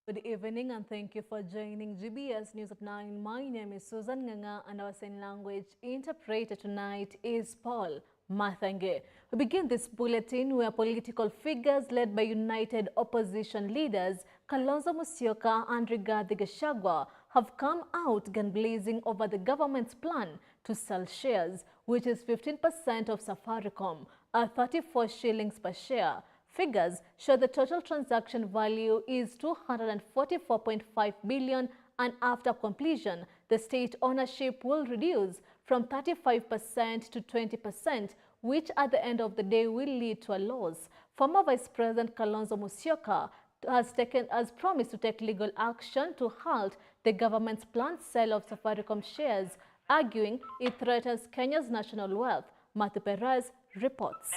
Good evening and thank you for joining GBS News at 9. My name is Susan Nganga and our sign language interpreter tonight is Paul Mathange. We begin this bulletin where political figures led by united opposition leaders Kalonzo Musyoka and Rigathi Gachagua have come out gun-blazing over the government's plan to sell shares, which is 15% of Safaricom, at 34 shillings per share. Figures show the total transaction value is 244.5 billion, and after completion, the state ownership will reduce from 35% to 20%, which at the end of the day will lead to a loss. Former Vice President Kalonzo Musyoka has promised to take legal action to halt the government's planned sale of Safaricom shares, arguing it threatens Kenya's national wealth. Matthew Perez reports.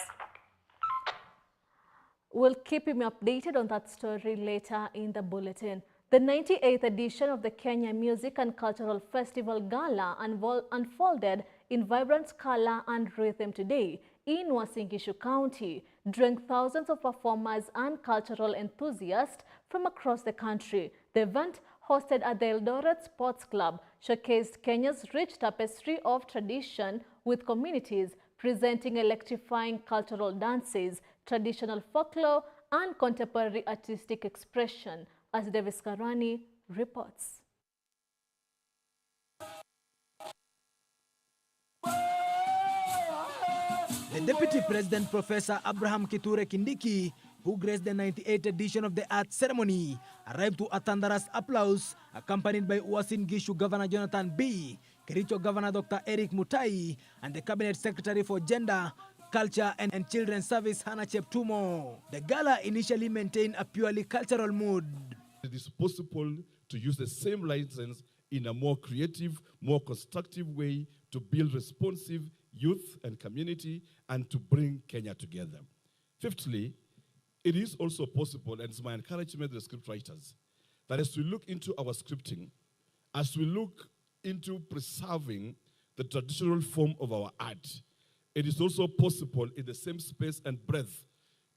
We'll keep you updated on that story later in the bulletin. The 98th edition of the Kenya Music and Cultural Festival Gala unfolded in vibrant color and rhythm today in Uasin Gishu County, drawing thousands of performers and cultural enthusiasts from across the country. The event, hosted at the Eldoret Sports Club, showcased Kenya's rich tapestry of tradition, with communities presenting electrifying cultural dances, traditional folklore, and contemporary artistic expression, as Davis Karani reports. The Deputy President, Professor Abraham Kithure Kindiki, who graced the 98th edition of the art ceremony, arrived to a thunderous applause, accompanied by Uasin Gishu Governor Jonathan B., Kericho Governor Dr. Eric Mutai, and the Cabinet Secretary for Gender, Culture and Children's Service, Hannah Cheptumo. The gala initially maintained a purely cultural mood. It is possible to use the same license in a more creative, more constructive way to build responsive youth and community and to bring Kenya together. Fifthly, it is also possible, and it's my encouragement to the scriptwriters, that as we look into our scripting, as we look into preserving the traditional form of our art, it is also possible in the same space and breadth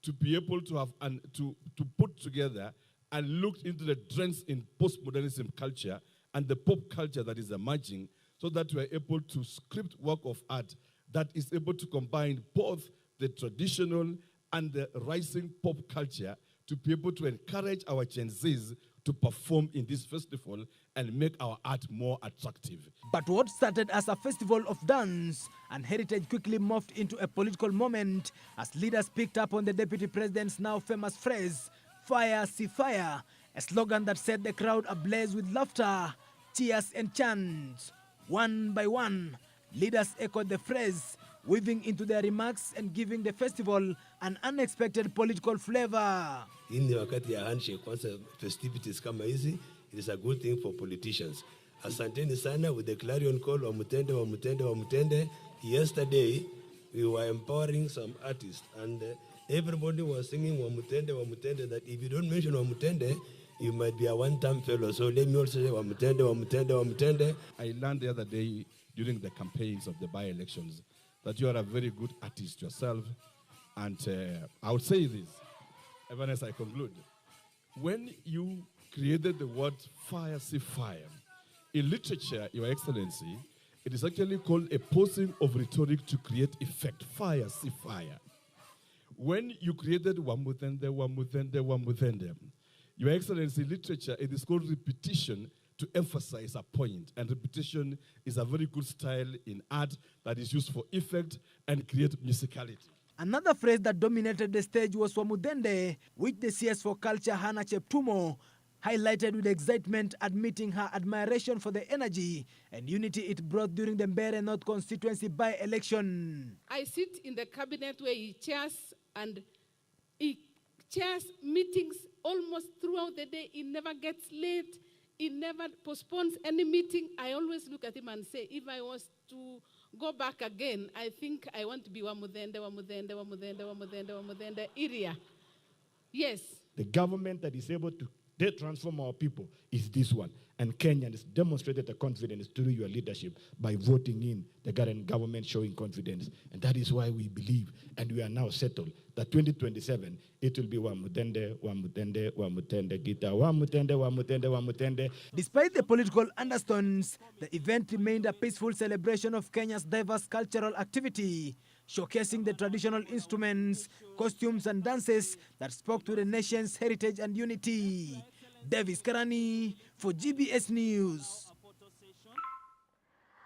to be able to have and to put together and look into the trends in postmodernism culture and the pop culture that is emerging, so that we are able to script work of art that is able to combine both the traditional and the rising pop culture to be able to encourage our Gen Zs to perform in this festival and make our art more attractive. But what started as a festival of dance and heritage quickly morphed into a political moment as leaders picked up on the Deputy President's now famous phrase, "Fire, see fire," a slogan that set the crowd ablaze with laughter, cheers and chants. One by one, leaders echoed the phrase, weaving into their remarks and giving the festival an unexpected political flavor. In the wakati ya handshake, once festivities kama hizi, it is a good thing for politicians. Asanteni sana with the clarion call wa mutende, wa mutende, wa mutende. Yesterday, we were empowering some artists and everybody was singing wa mutende, that if you don't mention wa mutende, you might be a one-time fellow. So let me also say wa mutende, wa mutende, wa mutende. I learned the other day during the campaigns of the by-elections that you are a very good artist yourself. And I would say this, even as I conclude. When you created the word fire, see fire, in literature, Your Excellency, it is actually called a posing of rhetoric to create effect. Fire, see fire. When you created wamutende, wamutende, wamutende, Your Excellency, literature, it is called repetition to emphasize a point. And repetition is a very good style in art that is used for effect and create musicality. Another phrase that dominated the stage was Wamudende, which the CS for Culture, Hannah Cheptumo, highlighted with excitement, admitting her admiration for the energy and unity it brought during the Mbeere North constituency by-election. I sit in the cabinet where he chairs, and he chairs meetings almost throughout the day. He never gets late. He never postpones any meeting. I always look at him and say, if I was to go back again, I think I want to be Wamudende area. Yes. The government that is able to they transform our people, is this one. And Kenyans demonstrated the confidence through your leadership by voting in the current government, showing confidence. And that is why we believe, and we are now settled, that 2027, it will be Wamutende, Wamutende, Wamutende, Gita, Wamutende, Wamutende, Wamutende. Despite the political undertones, the event remained a peaceful celebration of Kenya's diverse cultural activity, showcasing the traditional instruments, costumes, and dances that spoke to the nation's heritage and unity. Davis Karani for GBS News.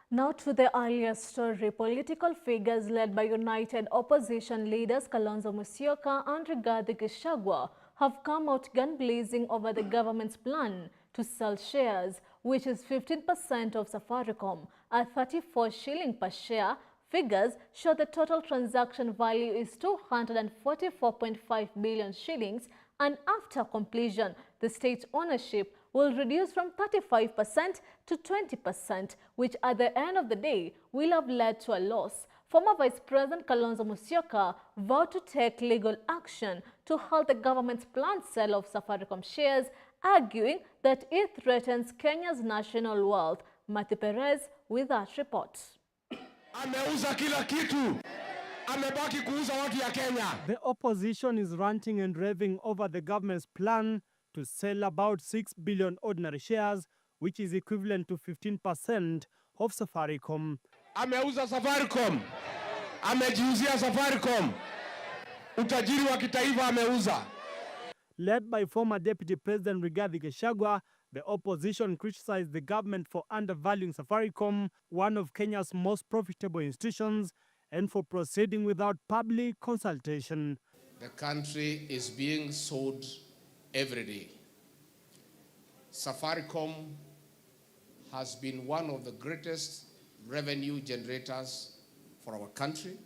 Now to the earlier story, political figures led by United Opposition leaders Kalonzo Musyoka and Rigathi Gachagua have come out gun-blazing over the government's plan to sell shares, which is 15% of Safaricom, at 34 shilling per share. Figures show the total transaction value is 244.5 billion shillings, and after completion, the state's ownership will reduce from 35% to 20%, which at the end of the day will have led to a loss. Former Vice President Kalonzo Musyoka vowed to take legal action to halt the government's planned sale of Safaricom shares, arguing that it threatens Kenya's national wealth. Matthew Perez with that report. Ameuza kila kitu. Amebaki kuuza watu ya Kenya. The opposition is ranting and raving over the government's plan to sell about 6 billion ordinary shares, which is equivalent to 15% of Safaricom. Ameuza Safaricom. Amejiuzia Safaricom. Utajiri wa kitaifa ameuza. Led by former Deputy President Rigathi Gachagua, the opposition criticized the government for undervaluing Safaricom, one of Kenya's most profitable institutions, and for proceeding without public consultation. The country is being sold every day. Safaricom has been one of the greatest revenue generators for our country,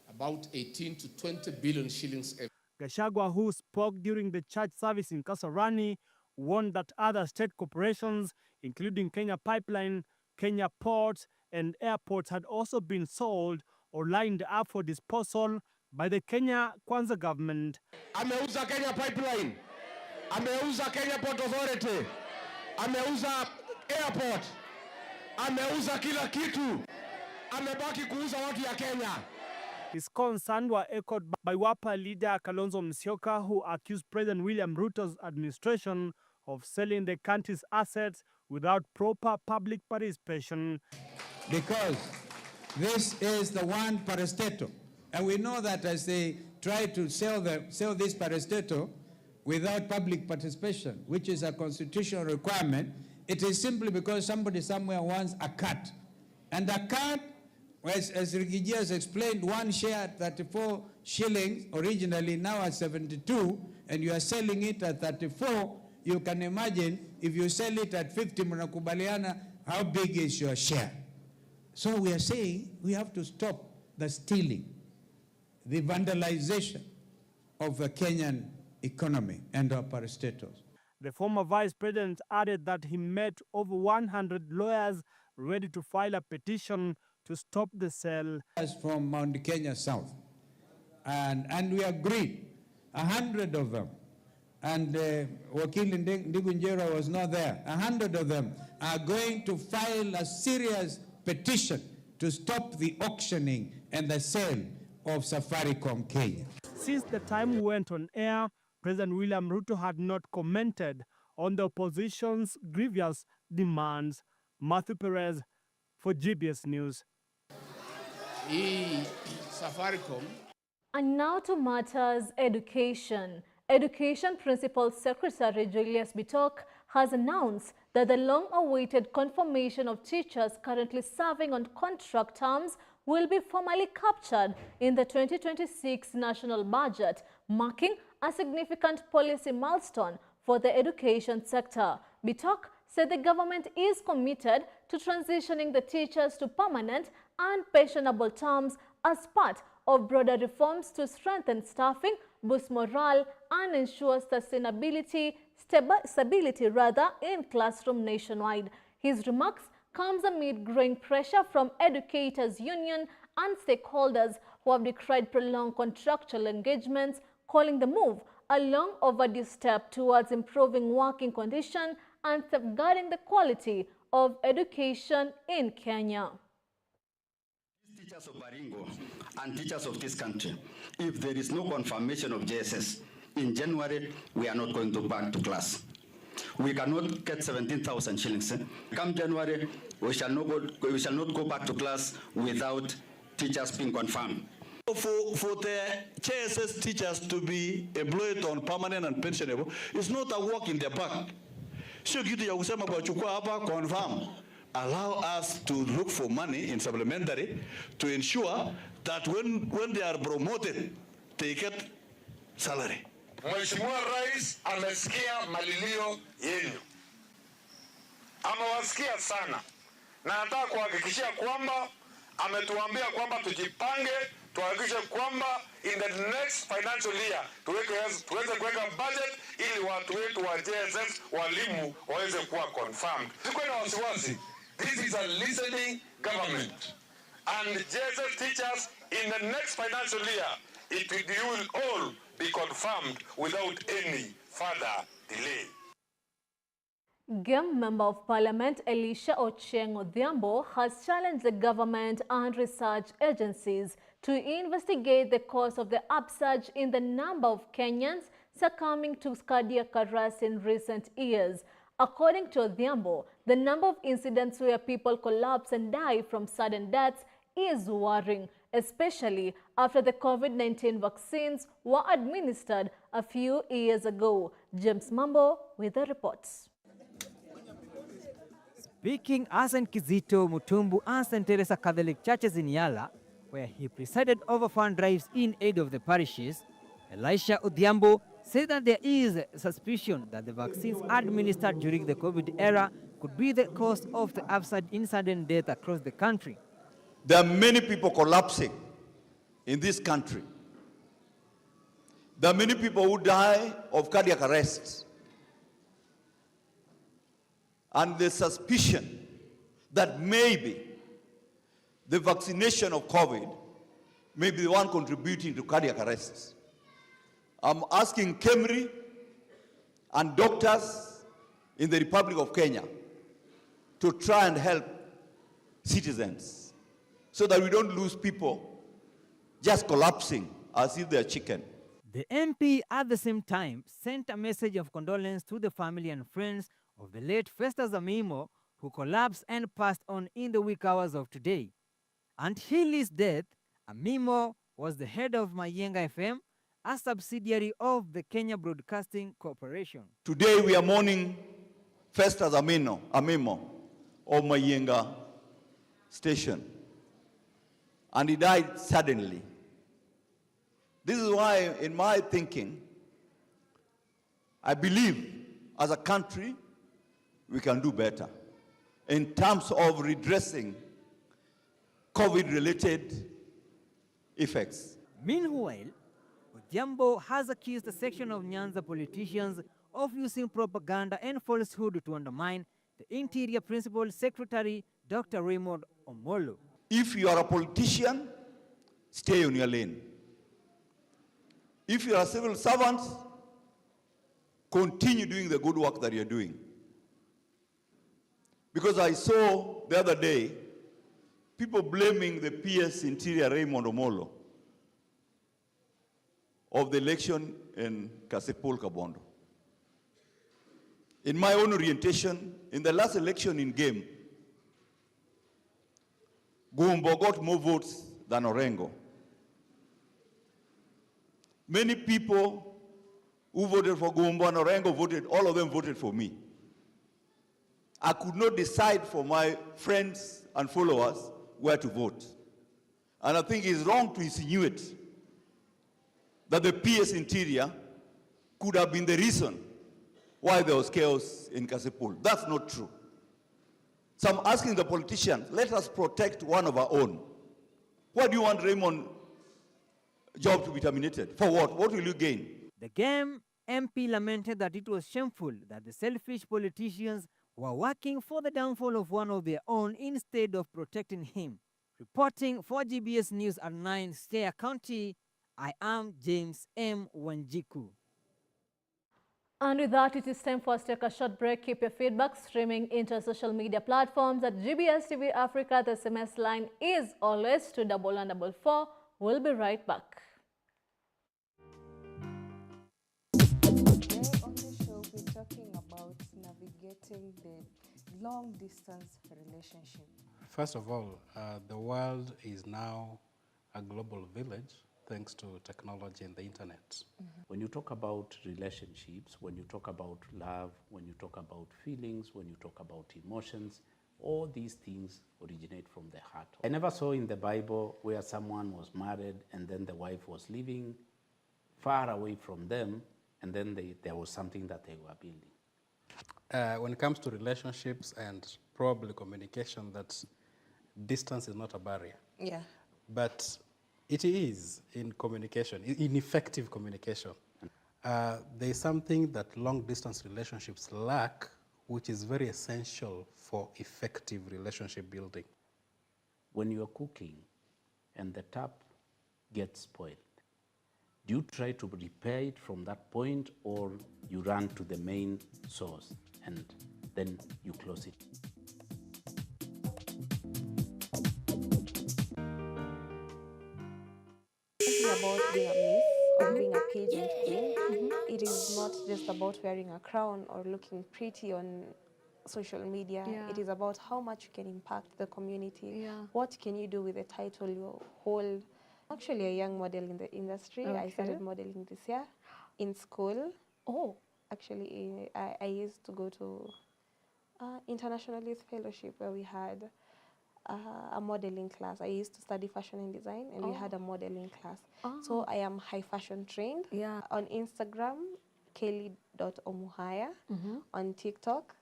about 18 to 20 billion shillings every. Gachagua, who spoke during the church service in Kasarani, warned that other state corporations, including Kenya Pipeline, Kenya Ports, and airports, had also been sold or lined up for disposal by the Kenya Kwanza government. Ameuza Kenya Pipeline. Ameuza Kenya Port Authority. Ameuza airport. Ameuza kila kitu. Amebaki kuuza watu ya Kenya. His concerns were echoed by WAPA leader Kalonzo Musyoka, who accused President William Ruto's administration of selling the country's assets without proper public participation. Because this is the one parastatal. And we know that as they try to sell this parastatal without public participation, which is a constitutional requirement, it is simply because somebody somewhere wants a cut. And a cut, as Rigiji has explained, one share at 34 shillings, originally now at 72, and you are selling it at 34, you can imagine if you sell it at 50, mnakubaliana, how big is your share? So we are saying we have to stop the stealing, the vandalization of the Kenyan economy and our parastatals. The former vice president added that he met over 100 lawyers ready to file a petition to stop the sale. From Mount Kenya South, and we agreed, 100 of them, and Wakili Ndigunjera was not there, 100 of them are going to file a serious petition to stop the auctioning and the sale of Safaricom Kenya. Since the time we went on air, President William Ruto had not commented on the opposition's grievous demands. Matthew Perez for GBS News. Safaricom. And now to matters education. Education Principal Secretary Julius Bitok has announced that the long-awaited confirmation of teachers currently serving on contract terms will be formally captured in the 2026 national budget, marking a significant policy milestone for the education sector. Bitok said the government is committed to transitioning the teachers to permanent and pensionable terms as part of broader reforms to strengthen staffing, boost morale, and ensure stability in classroom nationwide. His remarks comes amid growing pressure from educators' union and stakeholders who have decried prolonged contractual engagements, calling the move a long overdue step towards improving working conditions and safeguarding the quality of education in Kenya. Teachers of Baringo and teachers of this country, if there is no confirmation of JSS, in January, we are not going to back to class. We cannot get 17,000 shillings. Come January, we shall not go back to class without teachers being confirmed. For the JSS teachers to be employed on permanent and pensionable, it's not a walk in the park. Sio kitu ya kusema kwa chukua hapa confirm. Allow us to look for money in supplementary to ensure that when they are promoted, they get salary. Mheshimiwa Rais amesikia malilio yenu. Amewasikia sana. Na nataka kuhakikishia kwamba ametuambia kwamba tujipange, tuhakikishe kwamba in the next financial year tuweze kuweka budget ili watu wetu wa JSS walimu waweze kuwa confirmed. Sikuwe na wasiwasi. This is a listening government. And JSS teachers in the next financial year, you will all be confirmed without any further delay. GEM Member of Parliament Elisha Ochieng Odhiambo has challenged the government and research agencies to investigate the cause of the upsurge in the number of Kenyans succumbing to cardiac arrest in recent years. According to Odhiambo, the number of incidents where people collapse and die from sudden deaths is worrying, especially after the COVID-19 vaccines were administered a few years ago. James Mambo with the reports. Speaking as St. Kizito, Mutumbu and St. Teresa Catholic churches in Yala, where he presided over fund drives in aid of the parishes, Elisha Odhiambo said that there is suspicion that the vaccines administered during the COVID era could be the cause of the upsurge in sudden death across the country. There are many people collapsing in this country. There are many people who die of cardiac arrest. And the suspicion that maybe the vaccination of COVID may be the one contributing to cardiac arrests. I'm asking KEMRI and doctors in the Republic of Kenya to try and help citizens so that we don't lose people just collapsing as if they're chicken. The MP at the same time sent a message of condolence to the family and friends of the late Festus Amimo, who collapsed and passed on in the weak hours of today. Until his death, Amimo was the head of Mayenga FM, a subsidiary of the Kenya Broadcasting Corporation. Today we are mourning Festus Amimo of Mayenga Station, and he died suddenly. This is why, in my thinking, I believe as a country we can do better in terms of redressing COVID-related effects. Meanwhile, Odhiambo has accused a section of Nyanza politicians of using propaganda and falsehood to undermine the Interior Principal Secretary, Dr. Raymond Omolo. If you are a politician, stay on your lane. If you are a civil servant, continue doing the good work that you're doing. Because I saw the other day people blaming the PS Interior Raymond Omolo of the election in Kasipul Kabondo. In my own orientation, in the last election in Game, Gumbo got more votes than Orengo. Many people who voted for Gumbo and Orengo voted, all of them voted for me. I could not decide for my friends and followers where to vote. And I think it's wrong to insinuate that the PS Interior could have been the reason why there was chaos in Kasipul. That's not true. So I'm asking the politicians, let us protect one of our own. Why do you want Raymond's job to be terminated? For what? What will you gain? The GEM MP lamented that it was shameful that the selfish politicians were working for the downfall of one of their own instead of protecting him. Reporting for GBS News at 9 Stair County, I am James M. Wanjiku. And with that, it is time for us to take a short break. Keep your feedback streaming into our social media platforms at GBS TV Africa. The SMS line is always 21144. We'll be right back. Today on the show, we're talking about navigating the long-distance relationship. First of all, the world is now a global village thanks to technology and the internet. When you talk about relationships, when you talk about love, when you talk about feelings, when you talk about emotions, all these things originate from the heart. I never saw in the Bible where someone was married and then the wife was living far away from them and then there was something that they were building. When it comes to relationships and probably communication, that distance is not a barrier. Yeah. But it is in communication, in effective communication. There is something that long-distance relationships lack, which is very essential for effective relationship building. When you're cooking and the tap gets spoiled, do you try to repair it from that point or you run to the main source and then you close it? About being a miss or being a pageant queen, it is not just about wearing a crown or looking pretty on social media. Yeah. It is about how much you can impact the community. Yeah. What can you do with the title you hold? Actually, a young model in the industry. I started modeling this year in school. Oh. Actually, I used to go to International Youth Fellowship where we had a modeling class. I used to study fashion and design, and we had a modeling class. So I am high fashion trained. Yeah. On Instagram, kelly.omuhaya. On TikTok,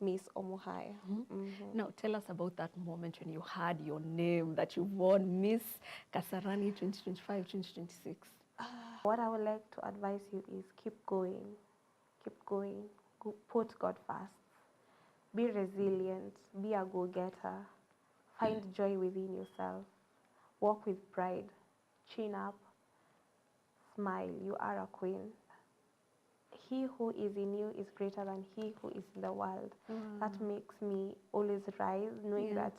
Miss Omuhaya. Now, tell us about that moment when you had your name that you won Miss Kasarani 2025-2026. What I would like to advise you is keep going. Keep going. Put God first. Be resilient. Be a go-getter. Find joy within yourself. Walk with pride. Chin up. Smile. You are a queen. He who is in you is greater than he who is in the world. That makes me always rise, knowing that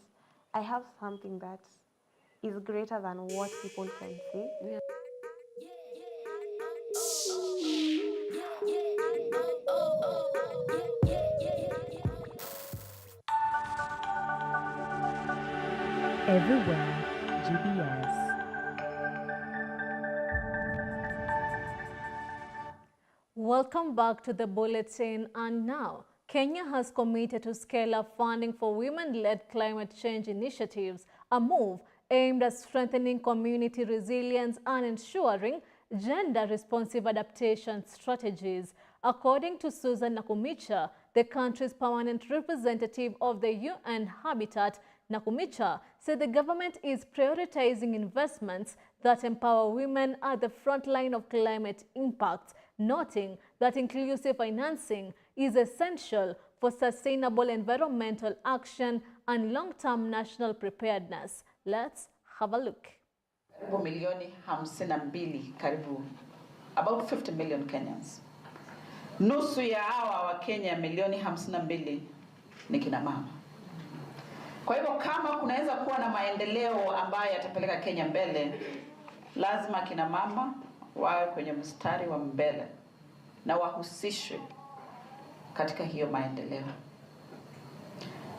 I have something that is greater than what people can see. Yeah. Everywhere, GBS. Welcome back to the bulletin. And now, Kenya has committed to scale up funding for women-led climate change initiatives, a move aimed at strengthening community resilience and ensuring gender-responsive adaptation strategies. According to Susan Nakumicha, the country's permanent representative of the UN Habitat, Nakumicha said the government is prioritizing investments that empower women at the front line of climate impact, noting that inclusive financing is essential for sustainable environmental action and long-term national preparedness. Let's have a look. Karibu milioni 52, karibu about 50 million Kenyans. Nusu ya hawa wa Kenya milioni 52 ni kina mama. Kwa hivyo kama kunaweza kuwa na maendeleo ambayo yatapeleka Kenya mbele, lazima kina mama wawe kwenye mstari wa mbele na wahusishwe katika hiyo maendeleo.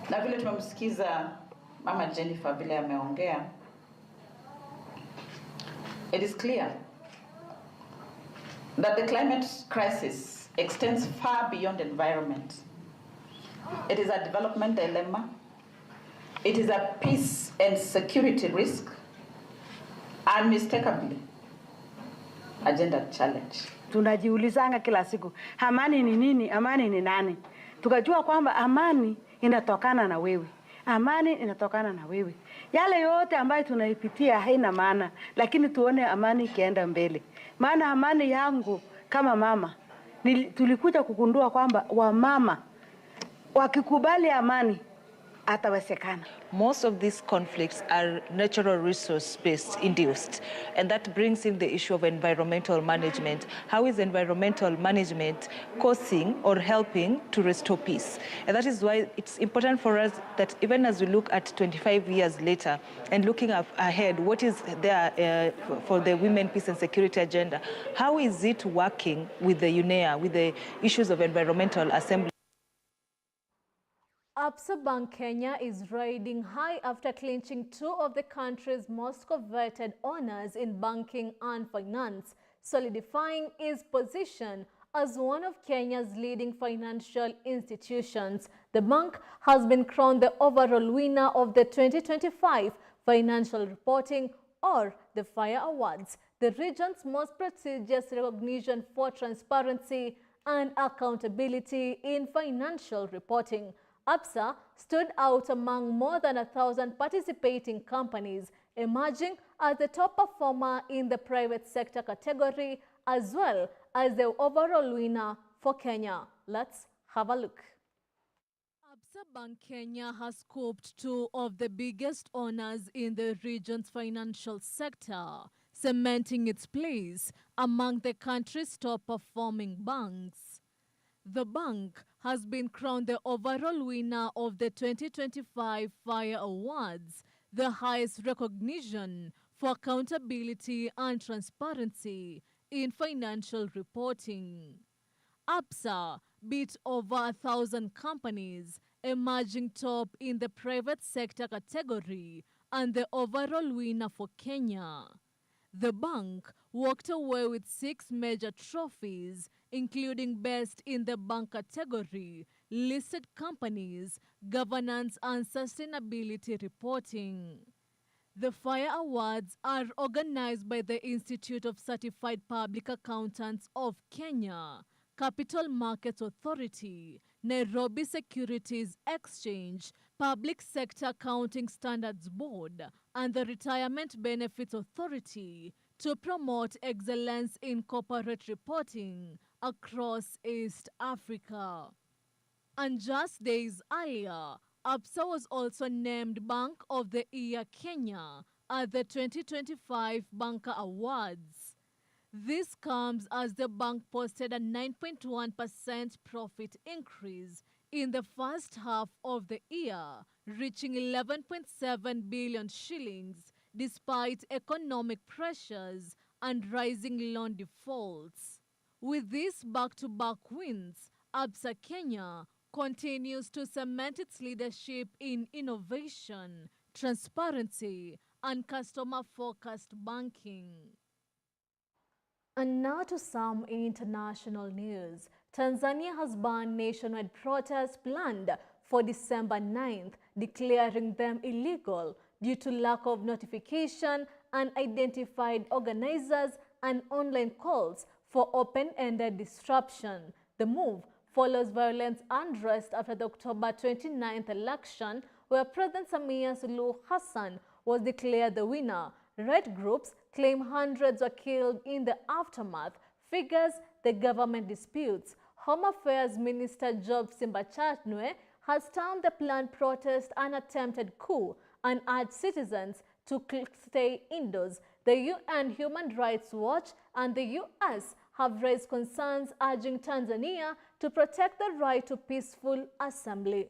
Na vile tumemsikiza Mama Jennifer vile ameongea, it is clear that the climate crisis extends far beyond environment. It is a development dilemma. It is a peace and security risk, unmistakably a gender challenge. Tunajiulizanga kila siku, amani ni nini? Amani ni nani? Tukajua kwamba amani inatokana na wewe. Amani inatokana na wewe. Yale yote ambayo tunaipitia haina maana, lakini tuone amani ikienda mbele. Maana amani yangu kama mama, tulikuja kugundua kwamba wamama wakikubali amani, atawezekana. Most of these conflicts are natural resource-based induced, and that brings in the issue of environmental management. How is environmental management causing or helping to restore peace? And that is why it's important for us that even as we look at 25 years later and looking ahead, what is there for the Women, Peace and Security agenda? How is it working with the UNEA, with the issues of environmental assembly? Absa Bank Kenya is riding high after clinching two of the country's most coveted honors in banking and finance, solidifying its position as one of Kenya's leading financial institutions. The bank has been crowned the overall winner of the 2025 Financial Reporting or the FIRE Awards, the region's most prestigious recognition for transparency and accountability in financial reporting. Absa stood out among more than 1,000 participating companies, emerging as the top performer in the private sector category as well as the overall winner for Kenya. Let's have a look. Absa Bank Kenya has scooped two of the biggest honors in the region's financial sector, cementing its place among the country's top-performing banks. The bank has been crowned the overall winner of the 2025 FIRE Awards, the highest recognition for accountability and transparency in financial reporting. Absa beat over 1,000 companies, emerging top in the private sector category and the overall winner for Kenya. The bank walked away with 6 major trophies, including Best in the Bank category, Listed Companies, Governance and Sustainability Reporting. The FIRE Awards are organized by the Institute of Certified Public Accountants of Kenya, Capital Markets Authority, Nairobi Securities Exchange, Public Sector Accounting Standards Board, and the Retirement Benefits Authority to promote excellence in corporate reporting across East Africa. And just days earlier, Absa was also named Bank of the Year Kenya at the 2025 Banker Awards. This comes as the bank posted a 9.1% profit increase in the first half of the year, reaching 11.7 billion shillings despite economic pressures and rising loan defaults. With these back-to-back wins, Absa Kenya continues to cement its leadership in innovation, transparency, and customer-focused banking. And now to some international news. Tanzania has banned nationwide protests planned for December 9th, declaring them illegal due to lack of notification and identified organizers and online calls for open-ended disruption. The move follows violent unrest after the October 29th election, where President Samia Suluhu Hassan was declared the winner. Red groups claim hundreds were killed in the aftermath, figures the government disputes. Home Affairs Minister Job Simbachawene has termed the planned protest an attempted coup and urged citizens to stay indoors. The UN Human Rights Watch and the US have raised concerns urging Tanzania to protect the right to peaceful assembly.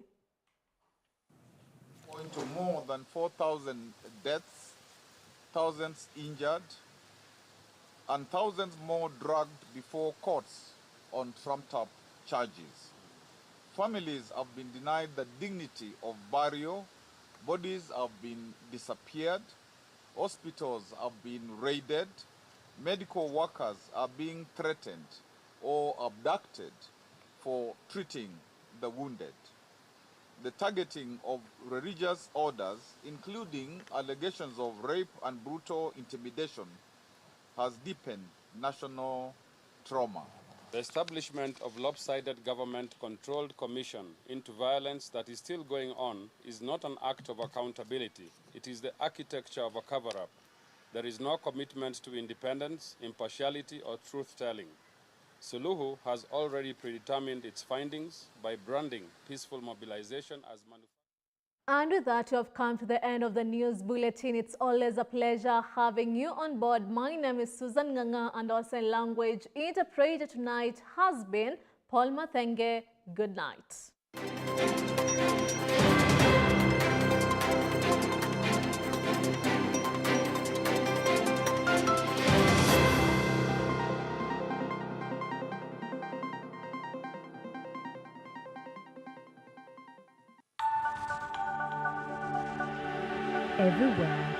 Going to more than 4,000 deaths, thousands injured, and thousands more dragged before courts on trumped-up charges. Families have been denied the dignity of burial, bodies have been disappeared, hospitals have been raided, medical workers are being threatened or abducted for treating the wounded. The targeting of religious orders, including allegations of rape and brutal intimidation, has deepened national trauma. The establishment of lopsided government-controlled commission into violence that is still going on is not an act of accountability. It is the architecture of a cover-up. There is no commitment to independence, impartiality, or truth-telling. Suluhu has already predetermined its findings by branding peaceful mobilization as manufactured. And with that, you have come to the end of the news bulletin. It's always a pleasure having you on board. My name is Susan Nganga, and our sign language interpreter tonight has been Paul Mathenge. Good night. Everywhere